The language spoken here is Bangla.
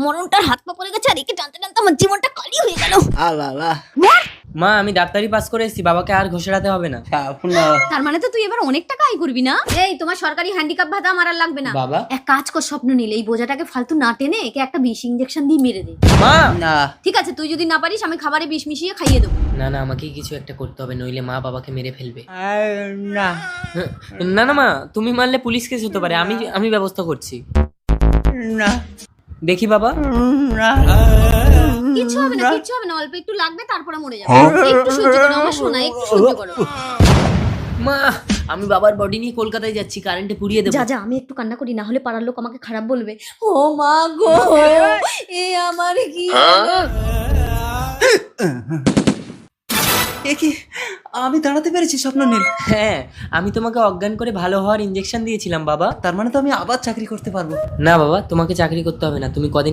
মরণটার হাত পা পড়ে গেছে আর একে টানতে টানতে আমার জীবনটা কালি হয়ে গেল। আল্লাহ মা আমি ডাক্তারি পাস করে এসেছি, বাবাকে আর ঘোষাতে হবে না। তার মানে তো তুই এবার অনেক টাকা আয় করবি না? এই তোমার সরকারি হ্যান্ডিক্যাপ ভাতা আমার আর লাগবে না। বাবা এক কাজ কর, স্বপ্ন নিলে এই বোঝাটাকে ফালতু না টেনে একে একটা বিষ ইঞ্জেকশন দিয়ে মেরে দে। মা না ঠিক আছে, তুই যদি না পারিস আমি খাবারে বিষ মিশিয়ে খাইয়ে দেবো। না না, আমাকে কিছু একটা করতে হবে, নইলে মা বাবাকে মেরে ফেলবে। না না না মা, তুমি মারলে পুলিশ কেস হতে পারে, আমি ব্যবস্থা করছি। না দেখি বাবা। না কিচ্ছু হবে না, কিচ্ছু হবে না, অল্প একটু লাগবে তারপরে মরে যাবে। একটু সহ্য করো আমার সোনা, একটু সহ্য করো। মা আমি বাবার বডি নিয়ে কলকাতায় যাচ্ছি, কারেন্টে পুড়িয়ে দেবো। যা যা, আমি একটু কান্না করি, না হলে পাড়ার লোক আমাকে খারাপ বলবে। ও মা গো, এ আমার কি হলো? এ কি, আমি দাঁড়াতে পেরেছি স্বপ্ন নীল? হ্যাঁ, আমি তোমাকে অজ্ঞান করে ভালো হওয়ার ইঞ্জেকশন দিয়েছিলাম বাবা। তার মানে তো আমি আবার চাকরি করতে পারবো? না বাবা, তোমাকে চাকরি করতে হবে না, তুমি কদিন